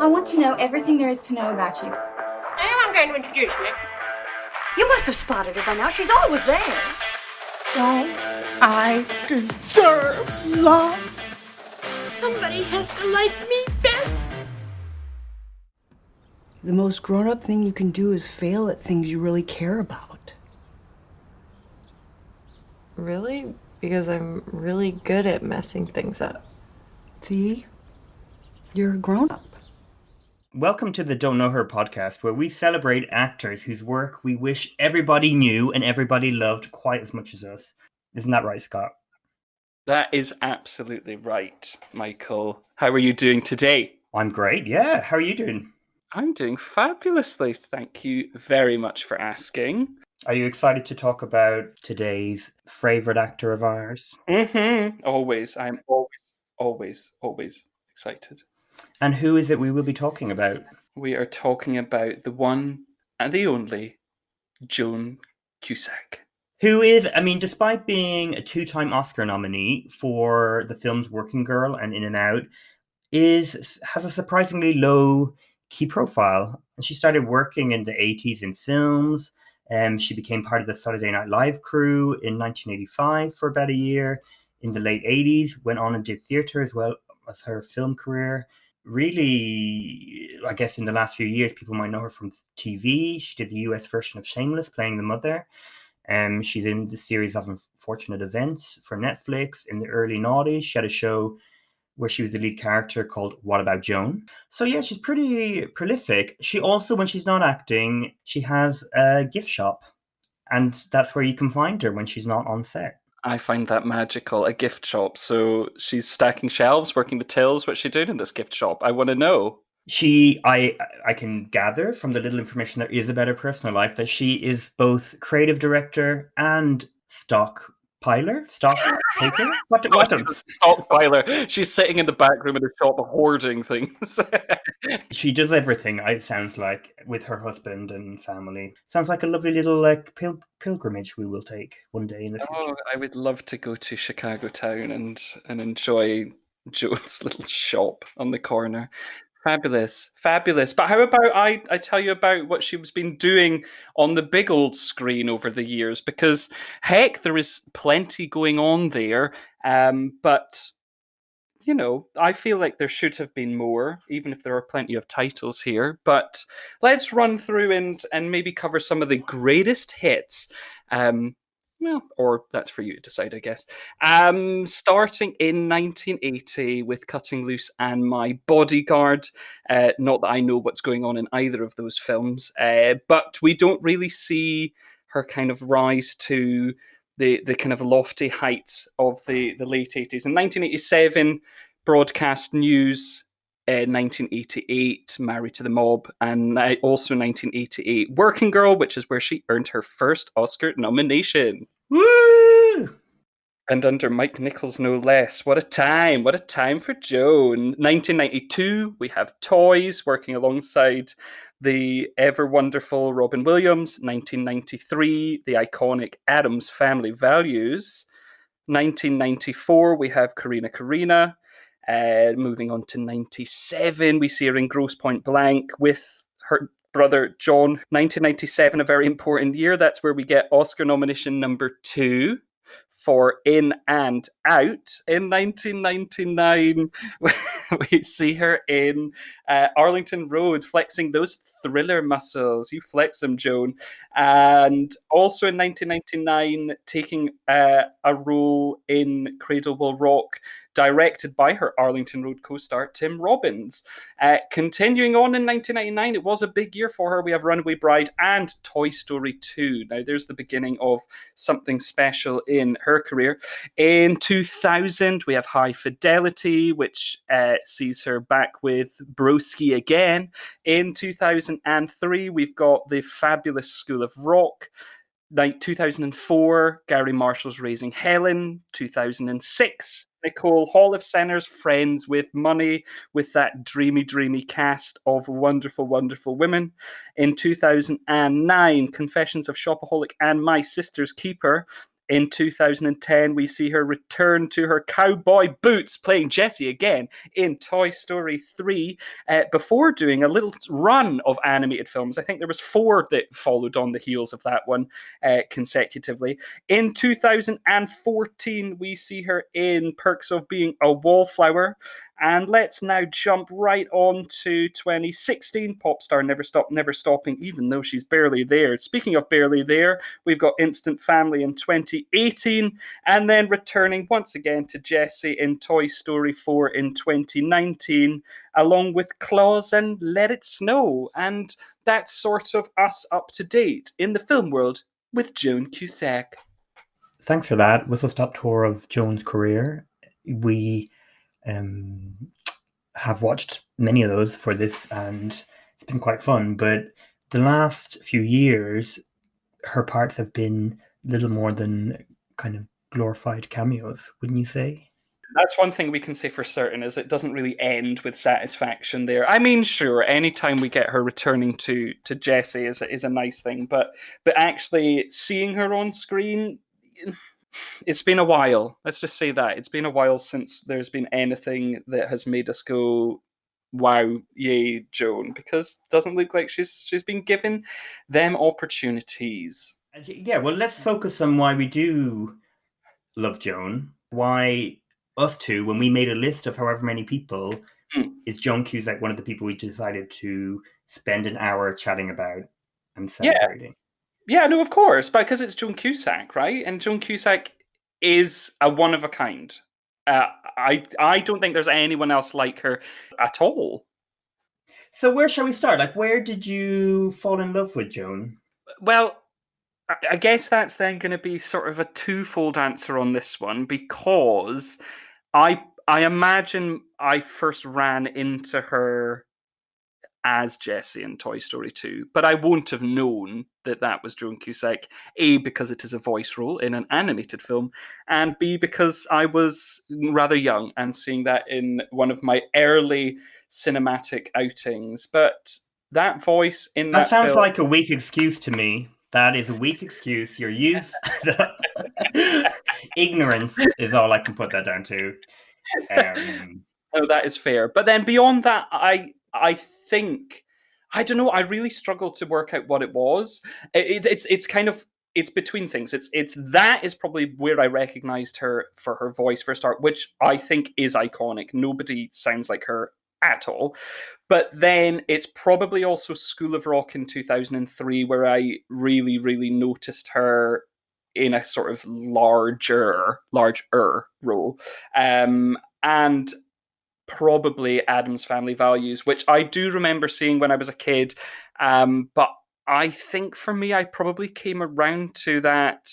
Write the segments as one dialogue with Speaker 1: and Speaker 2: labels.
Speaker 1: want to know everything there is to know about you.
Speaker 2: Now I'm going to introduce me.
Speaker 3: You must have spotted her by now. She's always there.
Speaker 4: Don't I deserve love?
Speaker 2: Somebody has to like me best.
Speaker 5: The most grown-up thing you can do is fail at things you really care about.
Speaker 6: Really? Because I'm really good at messing things up.
Speaker 5: See? You're a grown-up.
Speaker 7: Welcome to the Don't Know Her podcast, where we celebrate actors whose work we wish everybody knew and everybody loved quite as much as us. Isn't that right, Scott?
Speaker 8: That is absolutely right, Michael. How are you doing today?
Speaker 7: I'm great, yeah. How are you doing?
Speaker 8: I'm doing fabulously. Thank you very much for asking.
Speaker 7: Are you excited to talk about today's favourite actor of ours?
Speaker 8: Always. I'm always excited.
Speaker 7: And who is it we will be talking about?
Speaker 8: We are talking about the one and the only Joan Cusack.
Speaker 7: Who is, despite being a 2-time Oscar nominee for the films Working Girl and In and Out, has a surprisingly low key profile. And she started working in the 80s in films. She became part of the Saturday Night Live crew in 1985 for about a year. In the late 80s, went on and did theatre as well as her film career. Really, I guess in the last few years, people might know her from TV. She did the US version of Shameless, playing the mother. She's in the series of Unfortunate Events for Netflix. In the early noughties, she had a show where she was the lead character called What About Joan? So yeah, she's pretty prolific. She also, when she's not acting, she has a gift shop. And that's where you can find her when she's not on set.
Speaker 8: I find that magical, a gift shop. So she's stacking shelves, working the tills. What's she doing in this gift shop? I want to know.
Speaker 7: I can gather from the little information there is about her personal life that she is both creative director and stock taker?
Speaker 8: Stockpiler. She's sitting in the back room in the shop hoarding things.
Speaker 7: She does everything, it sounds like, with her husband and family. Sounds like a lovely little pilgrimage we will take one day in the future.
Speaker 8: Oh, I would love to go to Chicago town and enjoy Joan's little shop on the corner. Fabulous. But how about I tell you about what she's been doing on the big old screen over the years? Because, heck, there is plenty going on there. But, you know, I feel like there should have been more, even if there are plenty of titles here. But let's run through and maybe cover some of the greatest hits. Well, or that's for you to decide, I guess. Starting in 1980 with Cutting Loose and My Bodyguard. Not that I know what's going on in either of those films, but we don't really see her kind of rise to the kind of lofty heights of the late 80s. In 1987, Broadcast News. 1988, Married to the Mob, and also 1988, Working Girl, which is where she earned her first Oscar nomination.
Speaker 7: Woo!
Speaker 8: And under Mike Nichols, no less. What a time for Joan. 1992, we have Toys, working alongside the ever wonderful Robin Williams. 1993, the iconic Addams Family Values. 1994, we have Karina. Moving on to 97, we see her in Grosse Pointe Blank with her brother John. 1997, a very important year. That's where we get Oscar nomination number 2 for In and Out. In 1999, we see her in Arlington Road, flexing those thriller muscles. You flex them, Joan. And also in 1999, taking a role in Cradle Will Rock, directed by her Arlington Road co-star, Tim Robbins. Continuing on in 1999, it was a big year for her. We have Runaway Bride and Toy Story 2. Now, there's the beginning of something special in her career. In 2000, we have High Fidelity, which sees her back with Broski again. In 2003, we've got The Fabulous School of Rock. 2004, Gary Marshall's Raising Helen. 2006, Nicole Holofcener's Friends with Money, with that dreamy cast of wonderful women. In 2009, Confessions of Shopaholic and My Sister's Keeper. In 2010, we see her return to her cowboy boots, playing Jessie again in Toy Story 3, before doing a little run of animated films. I think there was 4 that followed on the heels of that one consecutively. In 2014, we see her in Perks of Being a Wallflower. And let's now jump right on to 2016, pop star Never Stop, Never Stopping, even though she's barely there. Speaking of barely there, we've got Instant Family in 2018, and then returning once again to Jessie in Toy Story 4 in 2019, along with Claus and Let It Snow. And that's sort of us up to date in the film world with Joan Cusack.
Speaker 7: Thanks for that. Whistle-stop tour of Joan's career. We have watched many of those for this, and it's been quite fun. But the last few years, her parts have been little more than kind of glorified cameos, wouldn't you say?
Speaker 8: That's one thing we can say for certain, is it doesn't really end with satisfaction there. I mean, sure, anytime we get her returning to Jessie is a nice thing, but actually seeing her on screen, it's been a while. Let's just say that. It's been a while since there's been anything that has made us go, wow, yay, Joan, because it doesn't look like she's been given them opportunities.
Speaker 7: Yeah, well, let's focus on why we do love Joan. Why us two, when we made a list of however many people, is John Cusack one of the people we decided to spend an hour chatting about and celebrating?
Speaker 8: Yeah, no, of course, because it's Joan Cusack, right? And Joan Cusack is a one of a kind. I don't think there's anyone else like her at all.
Speaker 7: So where shall we start? Like, where did you fall in love with Joan?
Speaker 8: Well, I guess that's then going to be sort of a twofold answer on this one, because I imagine I first ran into her as Jessie in Toy Story 2, but I won't have known that was Joan Cusack, A, because it is a voice role in an animated film, and B, because I was rather young and seeing that in one of my early cinematic outings. But that voice in that
Speaker 7: sounds
Speaker 8: film...
Speaker 7: like a weak excuse to me. That is a weak excuse. Your youth. Ignorance is all I can put that down to.
Speaker 8: No, that is fair. But then beyond that, I think, I don't know, I really struggled to work out what it was. It's kind of, it's between things. It's that is probably where I recognized her for her voice for a start, which I think is iconic. Nobody sounds like her at all. But then it's probably also School of Rock in 2003, where I really, really noticed her in a sort of larger role. And probably Addams Family Values, which I do remember seeing when I was a kid. But I think for me, I probably came around to that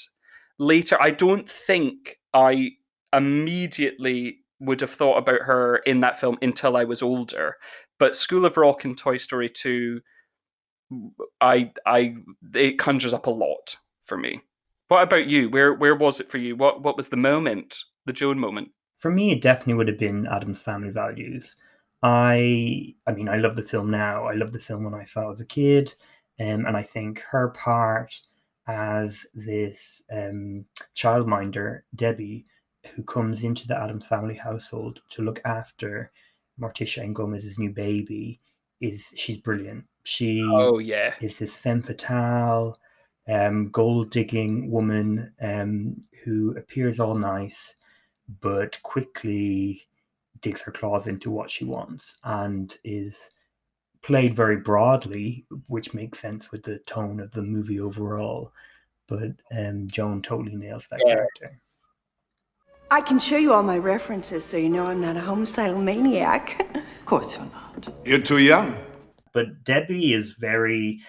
Speaker 8: later. I don't think I immediately would have thought about her in that film until I was older. But School of Rock and Toy Story 2, it conjures up a lot for me. What about you? Where was it for you? What was the moment, the Joan moment?
Speaker 7: For me, it definitely would have been Addams Family Values. I mean, I love the film now. I love the film when I saw it as a kid. And I think her part as this childminder, Debbie, who comes into the Addams family household to look after Morticia and Gomez's new baby, she's brilliant. She is this femme fatale, gold-digging woman who appears all nice, but quickly digs her claws into what she wants and is played very broadly, which makes sense with the tone of the movie overall. But Joan totally nails that character.
Speaker 3: I can show you all my references so you know I'm not a homicidal maniac.
Speaker 9: Of course you're not.
Speaker 10: You're too young.
Speaker 7: But Debbie is very...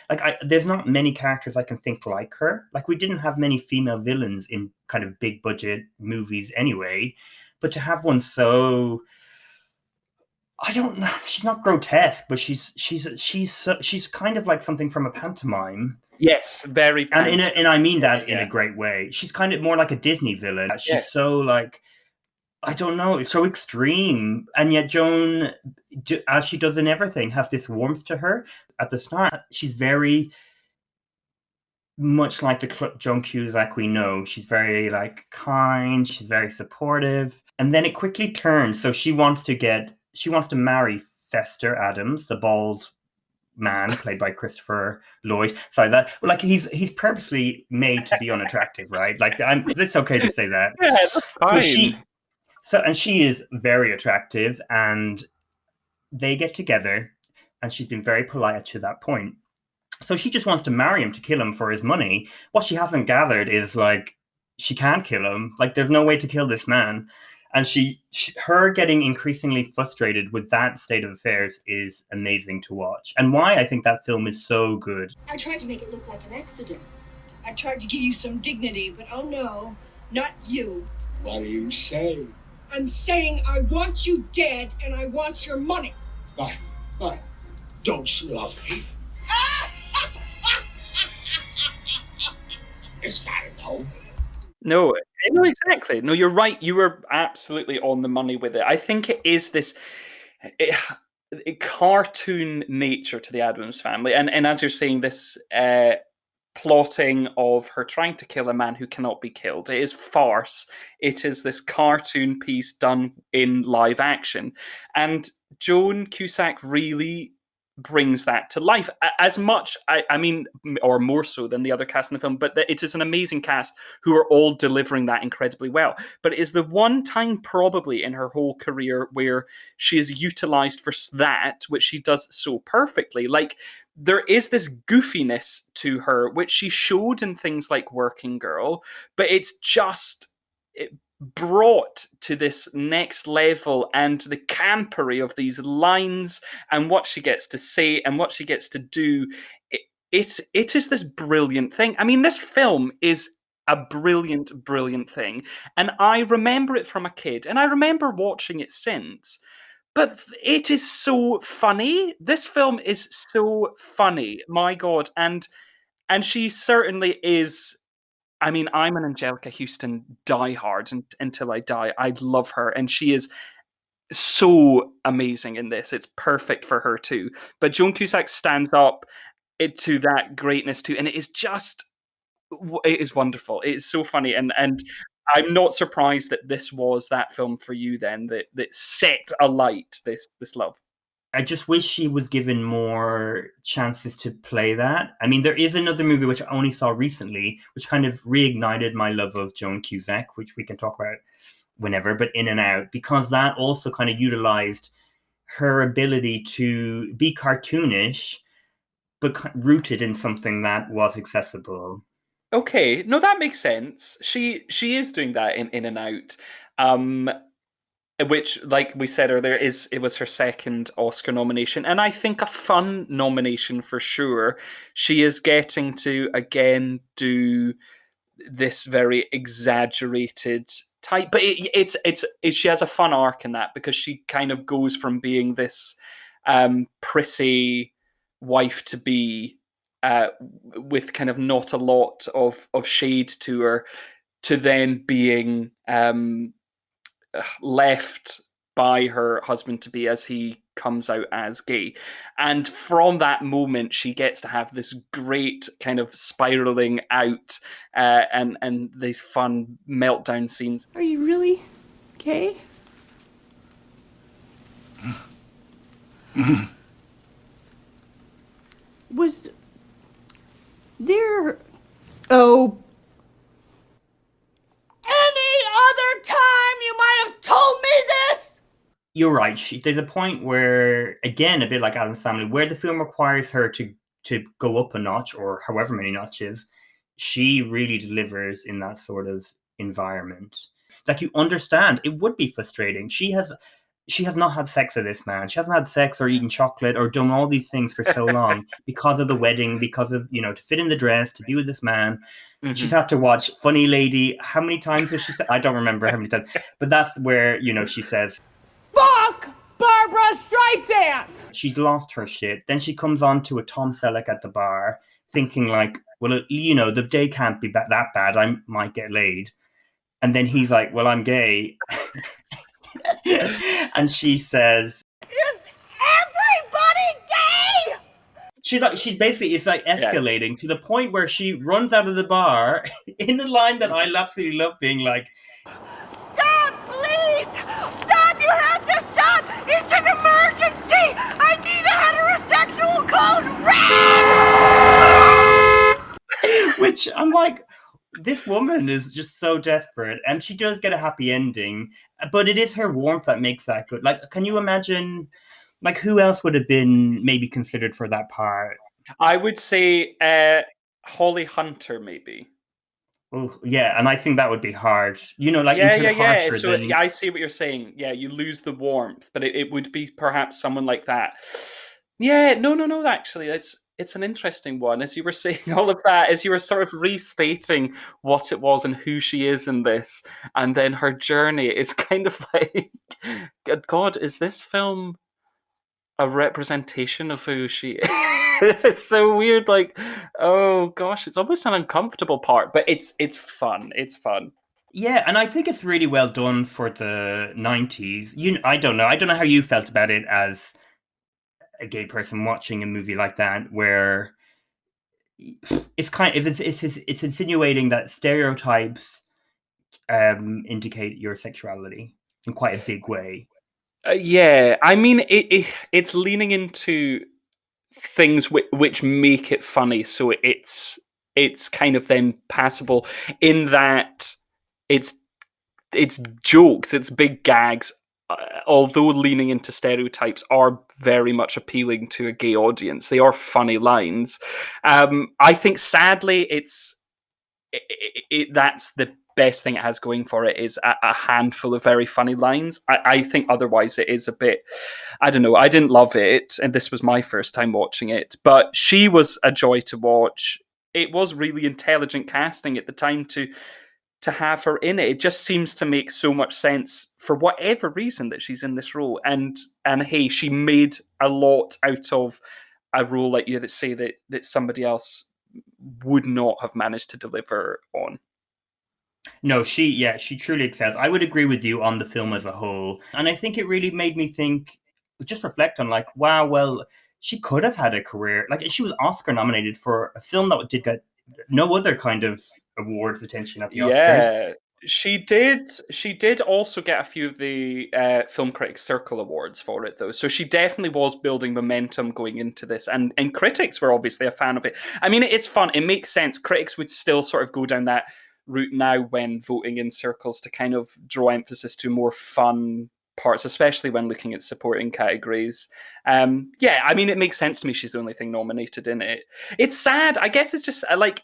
Speaker 7: there's not many characters I can think like her. Like, we didn't have many female villains in kind of big budget movies anyway. But to have one so... I don't know. She's not grotesque, but she's kind of like something from a pantomime.
Speaker 8: Yes, very pantomime.
Speaker 7: And I mean that in a great way. She's kind of more like a Disney villain. She's so like, I don't know, it's so extreme. And yet Joan, as she does in everything, has this warmth to her. At the start, she's very much like the Joan Cusack we know. She's very like kind, she's very supportive. And then it quickly turns. So she wants to marry Fester Addams, the bald man played by Christopher Lloyd. Sorry, that like he's purposely made to be unattractive, right? Like it's okay to say that.
Speaker 8: Yeah, that's fine.
Speaker 7: She is very attractive, and they get together, and she's been very polite to that point. So she just wants to marry him to kill him for his money. What she hasn't gathered is like she can't kill him. Like there's no way to kill this man. And her getting increasingly frustrated with that state of affairs is amazing to watch. And why I think that film is so good.
Speaker 2: I tried to make it look like an accident. I tried to give you some dignity, but oh no, not you.
Speaker 9: What do you say?
Speaker 2: I'm saying I want you dead and I want your money.
Speaker 9: But, don't you love me? Is that a no?
Speaker 8: No, exactly. No, you're right. You were absolutely on the money with it. I think it is this cartoon nature to the Addams Family. And as you're saying, this plotting of her trying to kill a man who cannot be killed. It is farce. It is this cartoon piece done in live action. And Joan Cusack really brings that to life as much, I mean, or more so than the other cast in the film, but it is an amazing cast who are all delivering that incredibly well. But it is the one time probably in her whole career where she is utilized for that, which she does so perfectly. Like, there is this goofiness to her, which she showed in things like Working Girl, but it's just brought to this next level, and the campery of these lines and what she gets to say and what she gets to do. It is this brilliant thing. I mean, this film is a brilliant thing. And I remember it from a kid, and I remember watching it since. But it is so funny. This film is so funny. My God. And she certainly is. I mean, I'm an Angelica Houston diehard until I die. I love her. And she is so amazing in this. It's perfect for her too. But Joan Cusack stands up to that greatness too. And it is wonderful. It is so funny. And I'm not surprised that this was that film for you then, that set alight this love.
Speaker 7: I just wish she was given more chances to play that. I mean, there is another movie which I only saw recently, which kind of reignited my love of Joan Cusack, which we can talk about whenever, but In and Out, because that also kind of utilized her ability to be cartoonish, but rooted in something that was accessible.
Speaker 8: Okay, no, that makes sense. She is doing that in and Out, which, like we said earlier, it was her second Oscar nomination, and I think a fun nomination for sure. She is getting to again do this very exaggerated type, but she has a fun arc in that, because she kind of goes from being this prissy wife to be, with kind of not a lot of shade to her, to then being left by her husband to be, as he comes out as gay. And from that moment, she gets to have this great kind of spiraling out and these fun meltdown scenes.
Speaker 3: Are you really gay? Was there... Oh... Any other time you might have told me this?
Speaker 7: You're right. There's a point where, again, a bit like Addams Family, where the film requires her to go up a notch, or however many notches. She really delivers in that sort of environment. Like, you understand, it would be frustrating. She has not had sex with this man. She hasn't had sex or eaten chocolate or done all these things for so long because of the wedding, because of, to fit in the dress, to be with this man. Mm-hmm. She's had to watch Funny Lady. How many times has she said? I don't remember how many times. But that's where, she says,
Speaker 3: Fuck Barbara Streisand!
Speaker 7: She's lost her shit. Then she comes on to a Tom Selleck at the bar thinking like, well, the day can't be that bad. I might get laid. And then he's like, well, I'm gay. And she says,
Speaker 3: Is everybody gay?
Speaker 7: she's basically, it's like escalating to the point where she runs out of the bar in a line that I absolutely love, being like,
Speaker 4: Stop, please! Stop! You have to stop! It's an emergency! I need a heterosexual code red!
Speaker 7: which I'm like, this woman is just so desperate, and she does get a happy ending, but it is her warmth that makes that good. Like, can you imagine, like, who else would have been maybe considered for that part?
Speaker 8: I would say Holly Hunter, maybe.
Speaker 7: Oh, yeah, and I think that would be hard. You know, like, in terms of harsher
Speaker 8: So
Speaker 7: than...
Speaker 8: I see what you're saying. Yeah, you lose the warmth, but it would be perhaps someone like that. Yeah, no. Actually, it's an interesting one. As you were saying all of that, as you were sort of restating what it was and who she is in this, and then her journey is kind of like, God, is this film a representation of who she is? It's so weird. Like, oh gosh, it's almost an uncomfortable part, but it's fun. It's fun.
Speaker 7: Yeah, and I think it's really well done for the 90s. I don't know how you felt about it as a gay person watching a movie like that, where it's kind of it's insinuating that stereotypes indicate your sexuality in quite a big way.
Speaker 8: Yeah, I mean, it's leaning into things which make it funny, so it's kind of then passable in that it's jokes, it's big gags, although leaning into stereotypes are very much appealing to a gay audience. They are funny lines. I think sadly that's the best thing it has going for it, is a handful of very funny lines. I think otherwise it is a bit, I don't know, I didn't love it, and this was my first time watching it, but she was a joy to watch. It was really intelligent casting at the time to have her in it. It just seems to make so much sense for whatever reason that she's in this role. And hey, she made a lot out of a role like you that say that somebody else would not have managed to deliver on.
Speaker 7: No, she truly excels. I would agree with you on the film as a whole. And I think it really made me think, just reflect on, like, wow, well, she could have had a career. Like, she was Oscar nominated for a film that did get no other kind of awards attention at the Oscars.
Speaker 8: Yeah, she did also get a few of the Film Critics Circle Awards for it, though. So she definitely was building momentum going into this, and critics were obviously a fan of it. I mean, it's fun. It makes sense. Critics would still sort of go down that route now when voting in circles, to kind of draw emphasis to more fun parts, especially when looking at supporting categories. Yeah, I mean, it makes sense to me she's the only thing nominated in it. It's sad. I guess it's just like,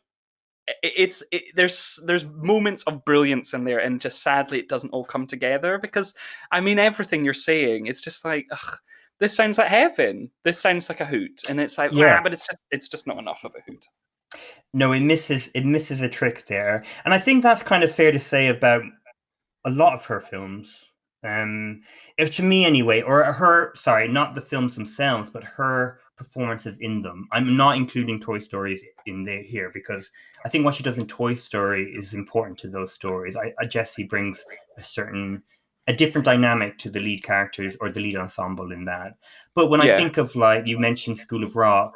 Speaker 8: there's moments of brilliance in there, and just sadly it doesn't all come together, because I mean, everything you're saying, it's just like, ugh, this sounds like heaven, this sounds like a hoot, and it's like, yeah, but it's just not enough of a hoot.
Speaker 7: No, it misses a trick there. And I think that's kind of fair to say about a lot of her films. If to me anyway, or sorry, not the films themselves, but her performances in them. I'm not including Toy Stories in there here, because I think what she does in Toy Story is important to those stories. Jessie brings a different dynamic to the lead characters or the lead ensemble in that. But when I think of, like, you mentioned School of Rock,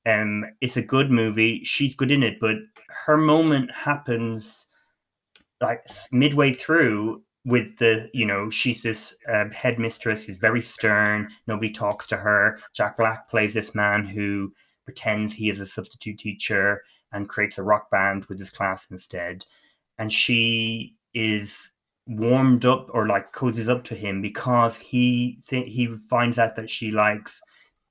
Speaker 7: it's a good movie. She's good in it, but her moment happens like midway through, with the, she's this headmistress who's very stern. Nobody talks to her. Jack Black plays this man who pretends he is a substitute teacher and creates a rock band with his class instead. And she is warmed up, or like cozies up to him, because he finds out that she likes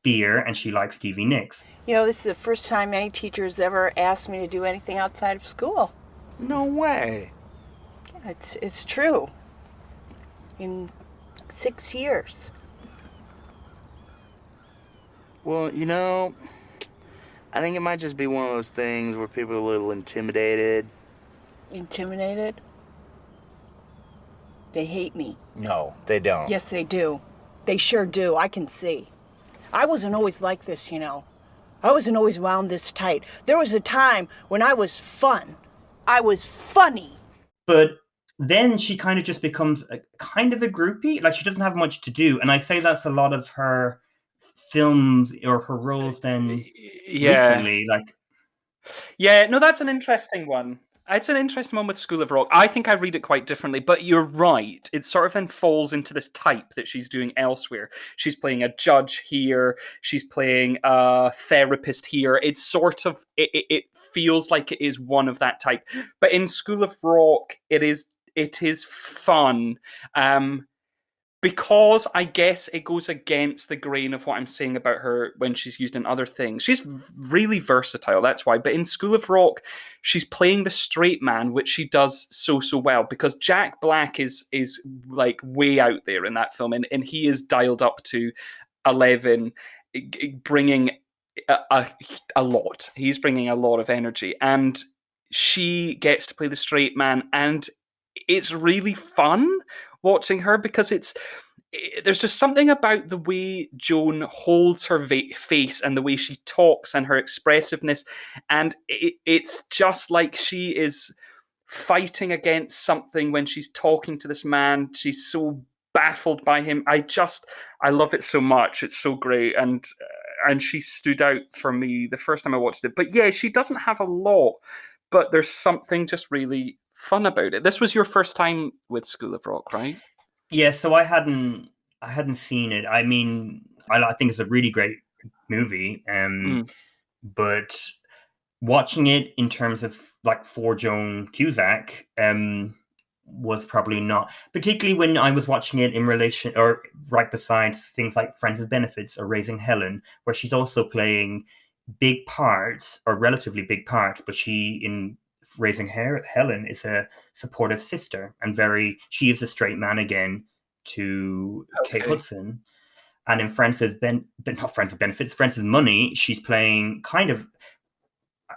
Speaker 7: beer and she likes Stevie Nicks.
Speaker 3: This is the first time any teacher has ever asked me to do anything outside of school.
Speaker 9: No way.
Speaker 3: Yeah, it's true. In 6 years.
Speaker 10: Well, I think it might just be one of those things where people are a little intimidated.
Speaker 3: Intimidated? They hate me.
Speaker 9: No, they don't.
Speaker 3: Yes, they do. They sure do. I can see. I wasn't always like this, I wasn't always wound this tight. There was a time when I was fun. I was funny.
Speaker 7: But then she kind of just becomes a kind of a groupie. Like, she doesn't have much to do. And I say that's a lot of her films or her roles then recently, like.
Speaker 8: Yeah, no, that's an interesting one. It's an interesting one with School of Rock. I think I read it quite differently, but you're right. It sort of then falls into this type that she's doing elsewhere. She's playing a judge here. She's playing a therapist here. It's sort of, it feels like it is one of that type. But in School of Rock, it is fun. Because I guess it goes against the grain of what I'm saying about her when she's used in other things. She's really versatile, that's why. But in School of Rock, she's playing the straight man, which she does so well. Because Jack Black is like way out there in that film, and he is dialed up to 11, bringing a lot. He's bringing a lot of energy, and she gets to play the straight man, and it's really fun watching her because there's just something about the way Joan holds her face and the way she talks and her expressiveness, and it's just like she is fighting against something when she's talking to this man. She's so baffled by him. I love it so much. It's so great, and she stood out for me the first time I watched it. But yeah, she doesn't have a lot, but there's something just really fun about it. This was your first time with School of Rock, right?
Speaker 7: Yeah, so I hadn't seen it. I mean, I think it's a really great movie, but watching it in terms of like for Joan Cusack was probably not, particularly when I was watching it in relation or right beside things like Friends with Benefits or Raising Helen, where she's also playing big parts or relatively big parts, but she in Raising Helen is a supportive sister and she is a straight man again to Kate Hudson. And in Friends with not Friends with Benefits, Friends with Money, she's playing kind of,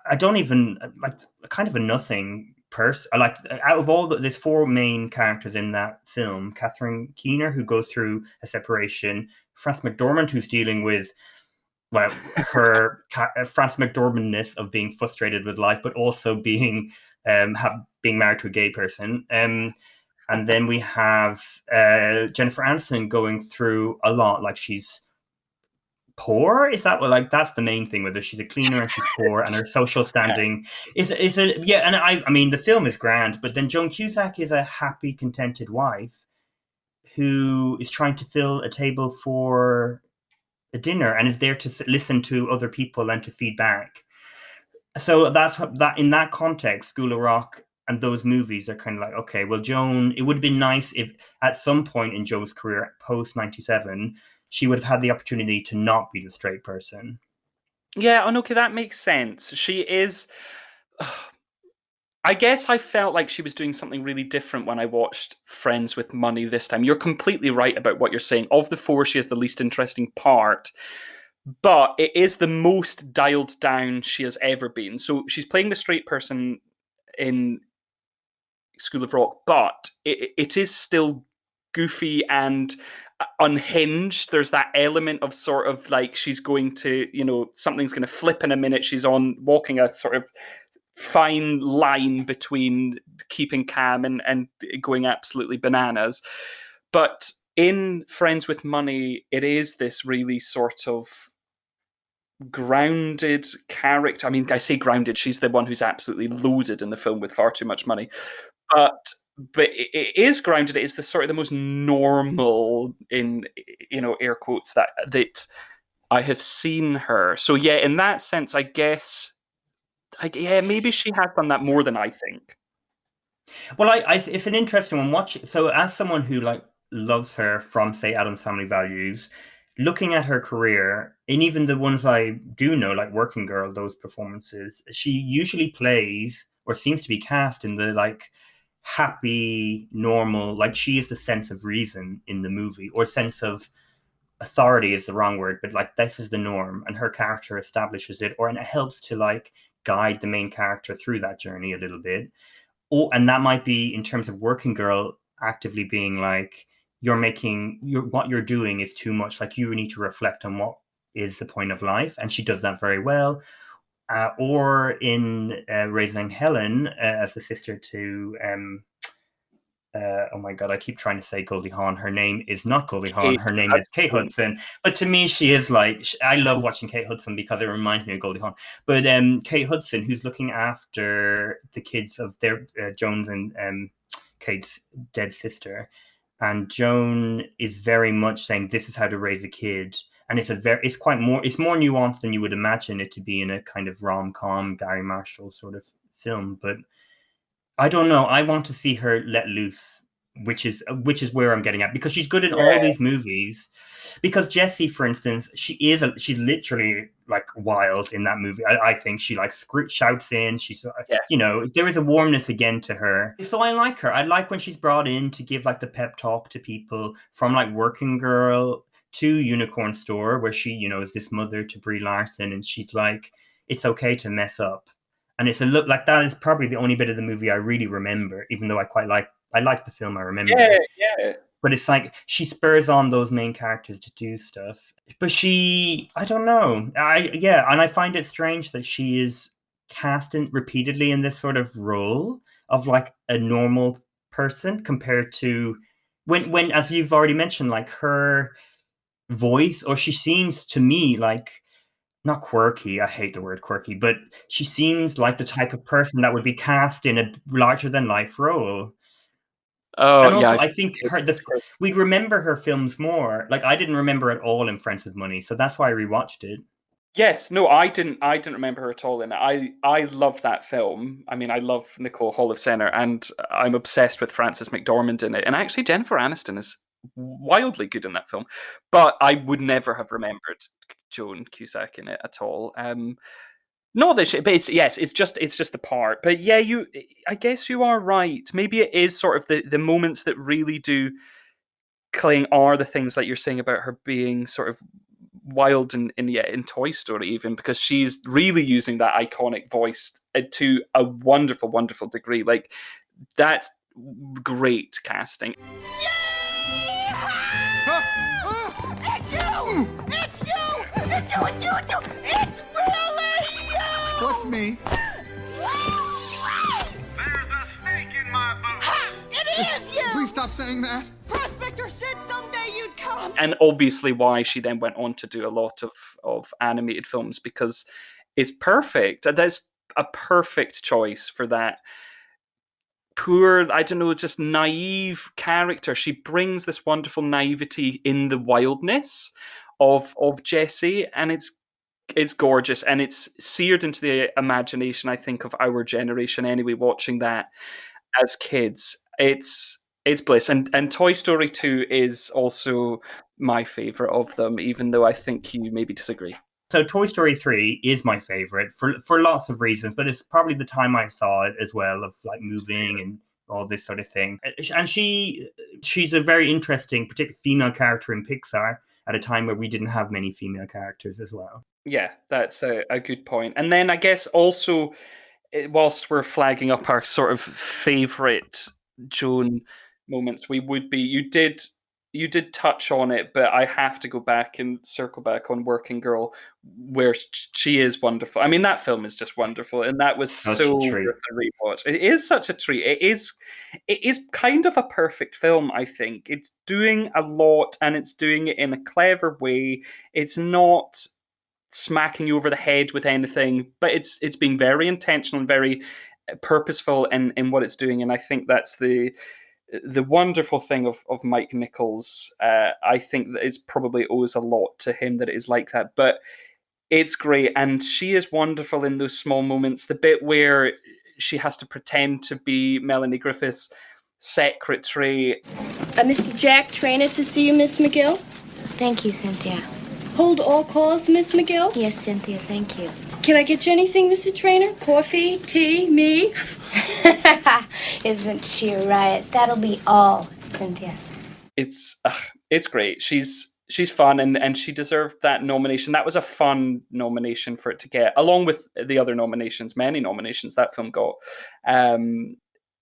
Speaker 7: I don't even like, kind of a nothing person. I like, out of all there's four main characters in that film: Catherine Keener, who goes through a separation; Frances McDormand, who's dealing with, well, her Frances McDormandness of being frustrated with life, but also being married to a gay person. And then we have Jennifer Aniston going through a lot. Like, she's poor. Is that what, like, that's the main thing with her? She's a cleaner and she's poor, and her social standing is a, yeah. And I mean, the film is grand, but then Joan Cusack is a happy, contented wife who is trying to fill a table for a dinner and is there to listen to other people and to feed back. So that in that context, School of Rock and those movies are kind of like, okay, well, Joan, it would have been nice if at some point in Joan's career post 97, she would have had the opportunity to not be the straight person.
Speaker 8: Yeah, okay, that makes sense. She is. I guess I felt like she was doing something really different when I watched Friends with Money this time. You're completely right about what you're saying. Of the four, she is the least interesting part, but it is the most dialed down she has ever been. So she's playing the straight person in School of Rock, but it is still goofy and unhinged. There's that element of sort of like she's going to, something's going to flip in a minute. She's walking a sort of fine line between keeping calm and going absolutely bananas. But in Friends with Money, it is this really sort of grounded character. I mean, I say grounded, she's the one who's absolutely loaded in the film with far too much money. But it is grounded. It is the sort of the most normal, in air quotes, that I have seen her. So yeah, in that sense, I guess, maybe she has done that more than I think.
Speaker 7: Well, it's an interesting one. So as someone who loves her from, say, Addams Family Values, looking at her career, and even the ones I do know, like Working Girl, those performances, she usually plays or seems to be cast in the happy, normal, she is the sense of reason in the movie, or sense of authority is the wrong word, but this is the norm, and her character establishes it, and it helps to guide the main character through that journey a little bit. And that might be in terms of Working Girl actively being what you're doing is too much. You need to reflect on what is the point of life, and she does that very well. Or in Raising Helen, as the sister to oh my god, I keep trying to say Goldie Hawn. Her name is not Goldie Hawn.
Speaker 8: Kate
Speaker 7: Her name is Kate Hudson. But to me, she is like, I love watching Kate Hudson because it reminds me of Goldie Hawn. But Kate Hudson, who's looking after the kids of their Joan's and Kate's dead sister, and Joan is very much saying this is how to raise a kid. And it's more nuanced than you would imagine it to be in a kind of rom-com Gary Marshall sort of film. But I don't know. I want to see her let loose, which is where I'm getting at, because she's good in all these movies. Because Jessie, for instance, she's literally like wild in that movie. I think she like shouts in. She's there is a warmness again to her. So I like her. I like when she's brought in to give like the pep talk to people, from like Working Girl to Unicorn Store, where she is this mother to Brie Larson, and she's like, it's okay to mess up. And it's a look like that is probably the only bit of the movie I really remember, even though I like the film. I remember.
Speaker 8: Yeah.
Speaker 7: But it's like she spurs on those main characters to do stuff. But I don't know. And I find it strange that she is cast repeatedly in this sort of role of like a normal person compared to when as you've already mentioned, like her voice, or she seems to me like, not quirky, I hate the word quirky, but she seems like the type of person that would be cast in a larger than life role.
Speaker 8: Oh,
Speaker 7: and also,
Speaker 8: yeah.
Speaker 7: I think we'd remember her films more. Like, I didn't remember at all in Friends with Money, so that's why I rewatched it.
Speaker 8: Yes, no, I didn't remember her at all in it. I love that film. I mean, I love Nicole Holofcener, and I'm obsessed with Frances McDormand in it. And actually, Jennifer Aniston is wildly good in that film. But I would never have remembered Joan Cusack in it at all. Not that but it's just the part. But yeah, I guess you are right. Maybe it is sort of the moments that really do cling are the things that you're saying about her being sort of wild in Toy Story, even, because she's really using that iconic voice to a wonderful, wonderful degree. Like, that's great casting.
Speaker 4: It's you! It's you! It's you! It's you! It's you! It's really you!
Speaker 11: What's me?
Speaker 12: There's a snake in my boot.
Speaker 4: Ha! It is you!
Speaker 11: Please stop saying that.
Speaker 4: Prospector said someday you'd come.
Speaker 8: And obviously why she then went on to do a lot of animated films, because it's perfect. That's a perfect choice for that poor, I don't know, just naive character. She brings this wonderful naivety in the wildness of Jessie, and it's gorgeous, and it's seared into the imagination, I think, of our generation anyway, watching that as kids. It's bliss. And Toy Story 2 is also my favorite of them, even though I think you maybe disagree.
Speaker 7: So Toy Story 3 is my favorite for lots of reasons, but it's probably the time I saw it as well, of like moving and all this sort of thing. And she's a very interesting, particularly female character in Pixar at a time where we didn't have many female characters as well.
Speaker 8: Yeah, that's a good point. And then I guess also, whilst we're flagging up our sort of favorite Joan moments, you did touch on it, but I have to go back and circle back on Working Girl, where she is wonderful. I mean, that film is just wonderful, and that was so worth a rewatch. It is such a treat. It is kind of a perfect film, I think. It's doing a lot, and it's doing it in a clever way. It's not smacking you over the head with anything, but it's being very intentional and very purposeful in what it's doing, and I think that's the wonderful thing of Mike Nichols. I think that it's probably owes a lot to him that it is like that, but it's great, and she is wonderful in those small moments. The bit where she has to pretend to be Melanie Griffith's secretary.
Speaker 13: Mr. Jack Trainer to see you, Miss McGill.
Speaker 14: Thank you, Cynthia.
Speaker 13: Hold all calls, Miss McGill.
Speaker 14: Yes, Cynthia, thank you.
Speaker 13: Can I get you anything, Mr. Trainer? Coffee, tea, me?
Speaker 14: Isn't she right? That'll be all, Cynthia.
Speaker 8: It's great. She's fun, and she deserved that nomination. That was a fun nomination for it to get, along with the other nominations, many nominations that film got.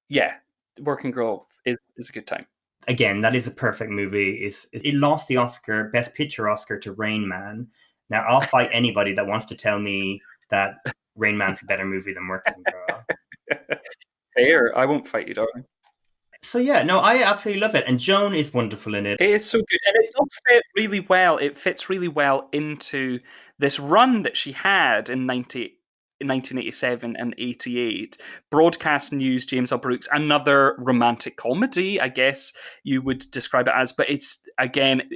Speaker 8: Yeah, Working Girl is a good time.
Speaker 7: Again, that is a perfect movie. It lost the Oscar, Best Picture Oscar, to Rain Man. Now, I'll fight anybody that wants to tell me that Rain Man's a better movie than Working Girl.
Speaker 8: Fair. I won't fight you, darling.
Speaker 7: So yeah, no, I absolutely love it, and Joan is wonderful in it.
Speaker 8: It is so good, and it does fit really well. It fits really well into this run that she had in 1987 and 88. Broadcast News, James L. Brooks, another romantic comedy, I guess you would describe it as, but it's, again,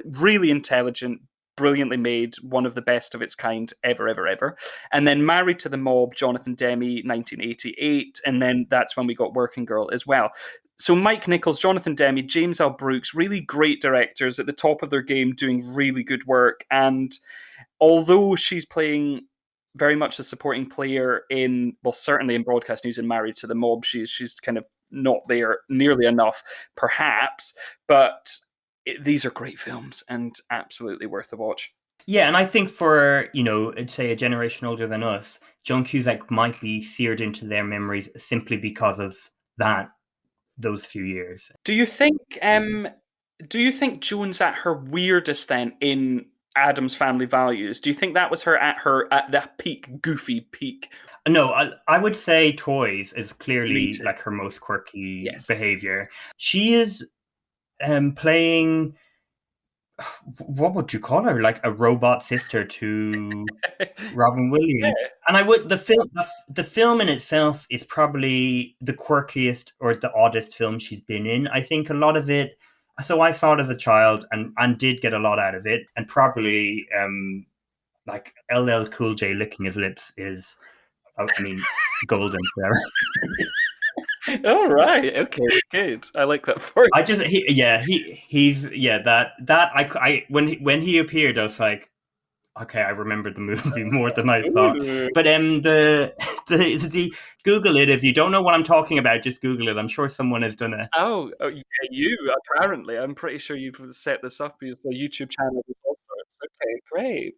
Speaker 8: really intelligent, brilliantly made, one of the best of its kind ever, ever, ever. And then Married to the Mob, Jonathan Demme, 1988, and then that's when we got Working Girl as well. So Mike Nichols, Jonathan Demme, James L. Brooks, really great directors at the top of their game, doing really good work. And although she's playing very much a supporting player in, well, certainly in Broadcast News and Married to the Mob, she's kind of not there nearly enough, perhaps. But these are great films and absolutely worth a watch.
Speaker 7: Yeah, and I think for, say a generation older than us, Joan Cusack might be seared into their memories simply because of those few years.
Speaker 8: Do you think Joan's at her weirdest then in Addams Family Values? Do you think that was her at that peak, goofy peak?
Speaker 7: No, I would say Toys is clearly like her most quirky behavior. She is playing, what would you call her? Like a robot sister to Robin Williams. Yeah. And the film in itself is probably the quirkiest or the oddest film she's been in. I think a lot of it, so I saw it as a child and did get a lot out of it. And probably like LL Cool J licking his lips is, golden there.
Speaker 8: All right. Okay. Good. I like that for you.
Speaker 7: When he appeared, I was like, okay, I remembered the movie more than I thought. But the Google it if you don't know what I'm talking about. Just Google it. I'm sure someone has done it.
Speaker 8: Oh yeah, you apparently. I'm pretty sure you've set this up. It's a YouTube channel with all sorts. Okay, great.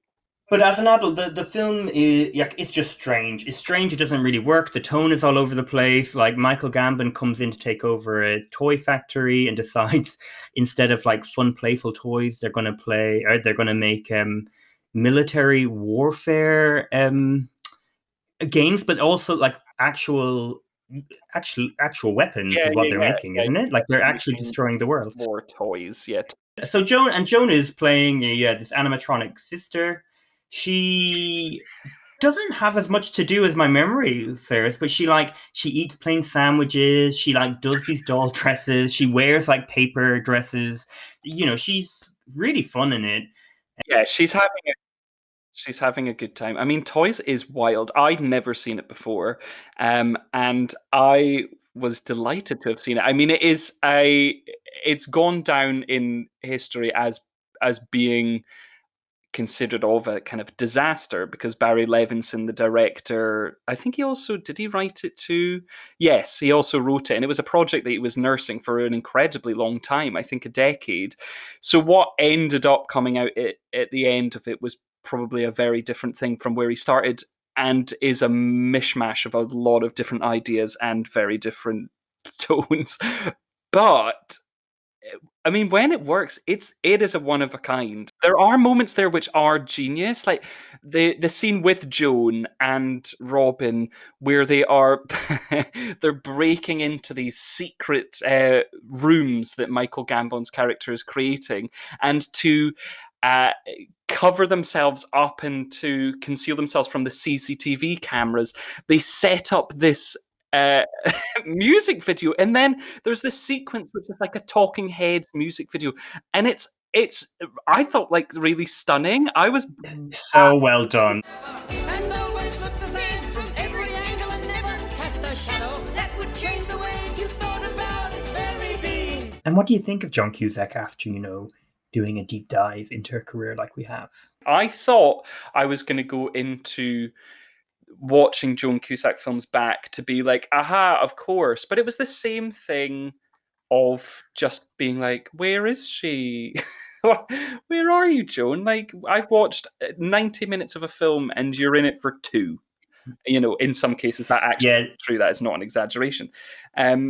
Speaker 7: But as an adult, the film is it's just strange. It's strange. It doesn't really work. The tone is all over the place. Like Michael Gambon comes in to take over a toy factory and decides instead of like fun, playful toys, they're going to make military warfare games, but also like actual weapons is what they're making, isn't it? Like they're actually destroying the world.
Speaker 8: More toys, yet.
Speaker 7: So Joan is playing this animatronic sister. She doesn't have as much to do as my memory serves, but she eats plain sandwiches. She does these doll dresses. She wears like paper dresses. She's really fun in it.
Speaker 8: Yeah, she's having a good time. I mean, Toys is wild. I'd never seen it before, and I was delighted to have seen it. I mean, it's gone down in history as being considered of a kind of disaster because Barry Levinson, the director, I think did he write it too? Yes, he also wrote it, and it was a project that he was nursing for an incredibly long time, I think a decade. So what ended up coming out at the end of it was probably a very different thing from where he started, and is a mishmash of a lot of different ideas and very different tones. But I mean, when it works, it is a one of a kind. There are moments there which are genius, like the scene with Joan and Robin, where they're breaking into these secret rooms that Michael Gambon's character is creating, and to cover themselves up and to conceal themselves from the CCTV cameras, they set up this music video, and then there's this sequence which is like a Talking Heads music video, and it's I thought like really stunning. I was
Speaker 7: so well done.
Speaker 4: And always look the same from every angle and never cast a shadow that would change the way you thought about its very being.
Speaker 7: And what do you think of John Cusack after doing a deep dive into her career like we have?
Speaker 8: I thought I was going to go into watching Joan Cusack films back to be like, aha, of course. But it was the same thing of just being like, where is she? Where are you, Joan? Like, I've watched 90 minutes of a film and you're in it for 2. In some cases that actually is true. That is not an exaggeration.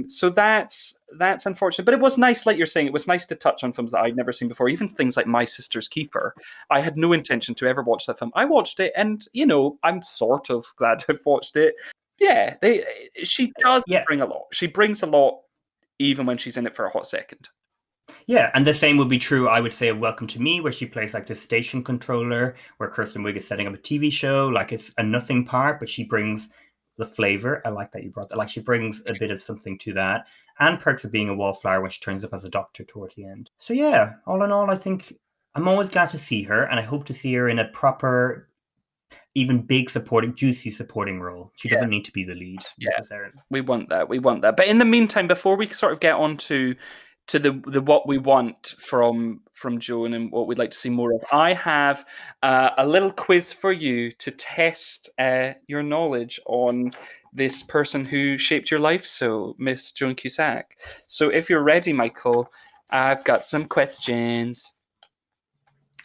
Speaker 8: So that's unfortunate. But it was nice, like you're saying, it was nice to touch on films that I'd never seen before. Even things like My Sister's Keeper. I had no intention to ever watch that film. I watched it, and I'm sort of glad to have watched it. Yeah, she does bring a lot. She brings a lot even when she's in it for a hot second.
Speaker 7: Yeah, and the same would be true, I would say, of Welcome to Me, where she plays like the station controller, where Kirsten Wiig is setting up a TV show. Like, it's a nothing part, but she brings the flavor. I like that you brought that. Like, she brings a bit of something to that. And Perks of Being a Wallflower when she turns up as a doctor towards the end. So yeah, all in all, I think I'm always glad to see her, and I hope to see her in a proper, even big supporting, juicy supporting role. She doesn't need to be the lead necessarily.
Speaker 8: We want that. But in the meantime, before we sort of get on to the what we want from Joan and what we'd like to see more of, I have a little quiz for you to test your knowledge on this person who shaped your life, so Miss Joan Cusack. So if you're ready, Michael, I've got some questions.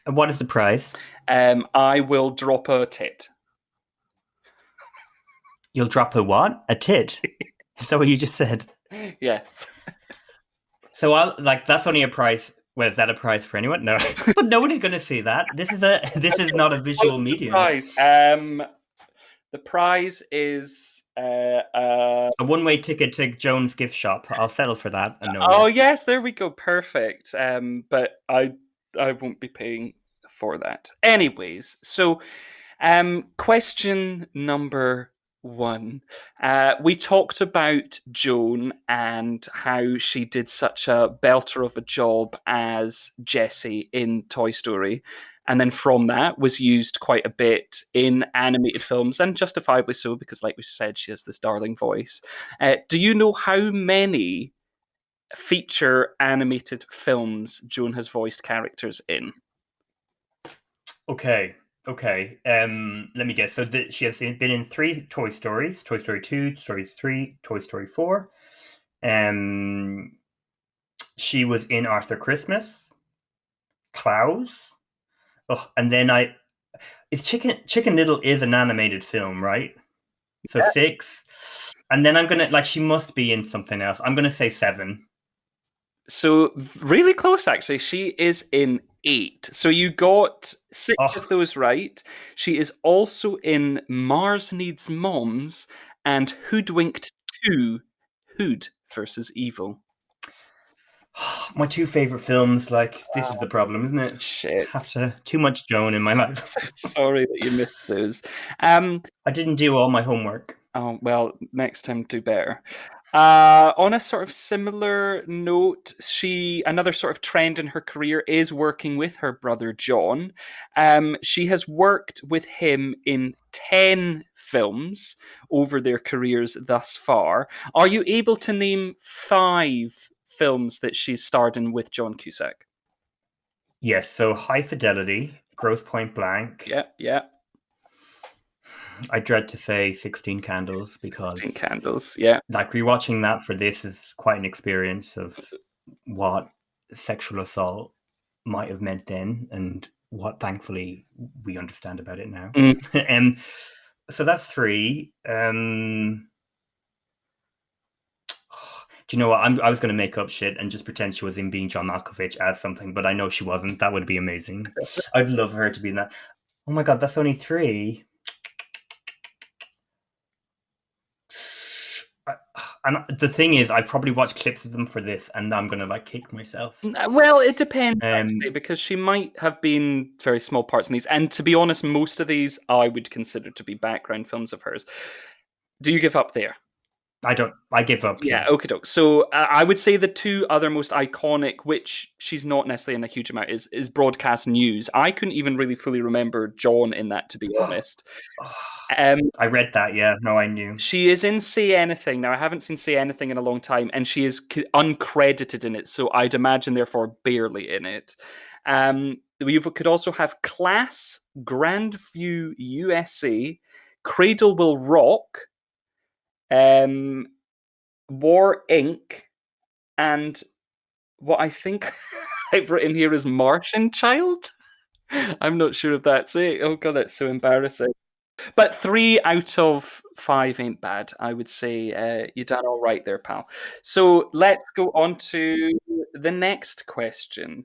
Speaker 7: And what is the prize?
Speaker 8: I will drop a tit.
Speaker 7: You'll drop a what? A tit? Is that what you just said?
Speaker 8: Yeah.
Speaker 7: So that's only a prize. Well, is that a prize for anyone? No, but nobody's going to see that. This is not a visual medium.
Speaker 8: Prize? The prize is
Speaker 7: a one-way ticket to Joan's gift shop. I'll settle for that.
Speaker 8: Oh yes, there we go. Perfect. But I won't be paying for that. Anyways, so question number 1. We talked about Joan and how she did such a belter of a job as Jessie in Toy Story, and then from that was used quite a bit in animated films, and justifiably so, because like we said, she has this darling voice. Do you know how many feature animated films Joan has voiced characters in?
Speaker 7: Okay. Let me guess. So she has been in 3 Toy Stories: Toy Story 2, Toy Story 3, Toy Story 4. She was in Arthur Christmas, Klaus. Oh, and then it's Chicken Little is an animated film, right? So 6. And then I'm gonna she must be in something else. I'm gonna say 7.
Speaker 8: So really close, actually. She is in 8. So you got 6 of those right. She is also in Mars Needs Moms and Hoodwinked 2, Hood versus Evil.
Speaker 7: My 2 favorite films. This is the problem, isn't it?
Speaker 8: Shit.
Speaker 7: Too much Joan in my life.
Speaker 8: So sorry that you missed those.
Speaker 7: I didn't do all my homework.
Speaker 8: Oh, well, next time do better. On a sort of similar note, another sort of trend in her career is working with her brother John. She has worked with him in 10 films over their careers thus far. Are you able to name 5 films that she's starred in with John Cusack?
Speaker 7: Yes, so High Fidelity, Grosse Pointe Blank.
Speaker 8: Yeah.
Speaker 7: I dread to say 16 Candles because
Speaker 8: 16 Candles, yeah.
Speaker 7: Rewatching that for this is quite an experience of what sexual assault might have meant then and what thankfully we understand about it now. So that's 3. Do you know what? I was going to make up shit and just pretend she was in Being John Malkovich as something, but I know she wasn't. That would be amazing. I'd love her to be in that. Oh my God, that's only 3. And the thing is, I've probably watched clips of them for this, and I'm gonna kick myself.
Speaker 8: Well, it depends actually, because she might have been very small parts in these, and to be honest, most of these I would consider to be background films of hers. Do you give up there?
Speaker 7: I don't. I give up.
Speaker 8: Yeah, okie doke. So I would say the 2 other most iconic, which she's not necessarily in a huge amount, is Broadcast News. I couldn't even really fully remember John in that, to be honest.
Speaker 7: I read that, yeah. No, I knew.
Speaker 8: She is in Say Anything. Now, I haven't seen Say Anything in a long time, and she is uncredited in it, so I'd imagine, therefore, barely in it. We could also have Class, Grandview USA, Cradle Will Rock, War Inc., and what I think I've written here is Martian Child. I'm not sure if that's it. Oh God, that's so embarrassing. But 3 out of 5 ain't bad. I would say you done all right there, pal. So let's go on to the next question.